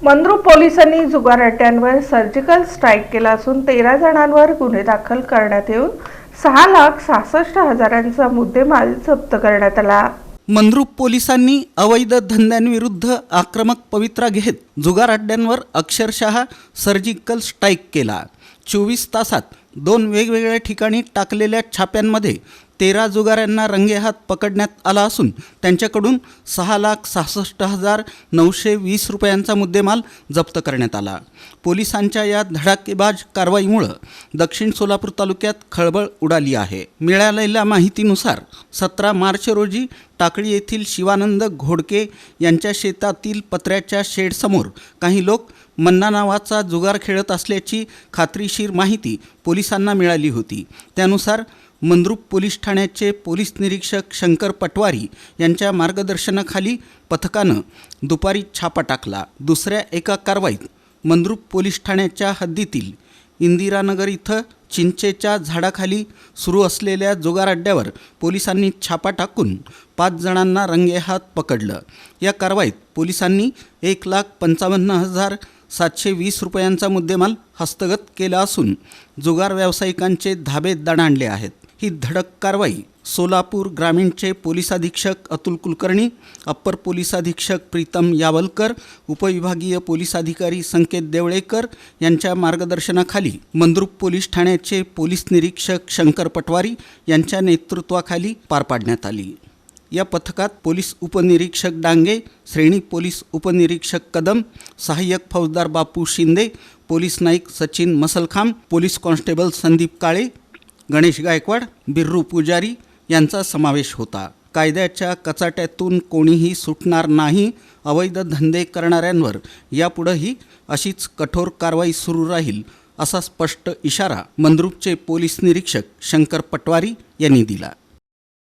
मंद्रुप पोलिसांनी जुगार अड्ड्यांवर surgical strike केला असून 13 जणांवर गुन्हे दाखल करण्यात येऊन 6,66,000चा मुद्देमाल जप्त करण्यात आला। मंद्रुप पोलिसांनी अवैध धंद्यांविरुद्ध आक्रमक पवित्रा घेत जुगार अड्ड्यांवर अक्षरशः सर्जिकल स्ट्राईक केला। 24 तासात 2 वेगवेगळ्या ठिकाणी टाकलेल्या छाप्यांमध्ये 13 जुगाऱ्यांना रंगेहात पकडण्यात आला असून त्यांच्याकडून 6,66,920 रुपयांचा मुद्देमाल जप्त करण्यात आला। पोलिसांच्या या धडाकेबाज कारवाईमुळे दक्षिण सोलापूर तालुक्यात खळबळ उडाली आहे। मिळालेल्या माहितीनुसार 17 मार्च रोजी टाकळी येथील शिवानंद घोडके यांच्या शेतातील पत्र्याच्या शेडसमोर काही लोक मन्ना नावाचा जुगार खेळत असल्याची खात्रीशीर माहिती पोलिसांना मिळाली होती। त्यानुसार मंद्रुप पोलीस ठाण्याचे पोलीस निरीक्षक शंकर पटवारी यांच्या मार्गदर्शनाखाली पथकानं दुपारी छापा टाकला। दुसऱ्या एका कारवाईत मंद्रुप पोलीस ठाण्याच्या हद्दीतील इंदिरानगर इथं चिंचेच्या झाडाखाली सुरू असलेल्या जुगार अड्ड्यावर पोलिसांनी छापा टाकून 5 जणांना रंगेहात पकडलं। या कारवाईत पोलिसांनी 1,55,720 रुपयांचा मुद्देमाल हस्तगत केला असून जुगार व्यावसायिकांचे धाबे दणाणले आहेत। ही धडक कारवाई सोलापूर ग्रामीणचे पोलीस अधीक्षक अतुल कुलकर्णी, अप्पर पोलीस अधीक्षक प्रीतम यावलकर, उपविभागीय पोलीस अधिकारी संकेत देवळेकर यांच्या मार्गदर्शनाखाली मंद्रुप पोलीस ठाण्याचे पोलीस निरीक्षक शंकर पटवारी यांच्या नेतृत्वाखाली पार पाडण्यात आली। या पथकात पोलीस उपनिरीक्षक डांगे, श्रेणी पोलीस उपनिरीक्षक कदम, सहाय्यक फौजदार Bapu Shinde, police Naik Sachin Masalkham, police constable Sandeep Kale, Ganesh Gaikwad, Birru Pujari यांचा समावेश होता। कायद्याच्या कचाट्यातून कोणीही सुटणार नाही। अवैध धंदे करणाऱ्यांवर यापुढेही अशीच कठोर कारवाई सुरू राहील असा स्पष्ट इशारा मंद्रुपचे पोलीस निरीक्षक शंकर पटवारी यांनी दिला।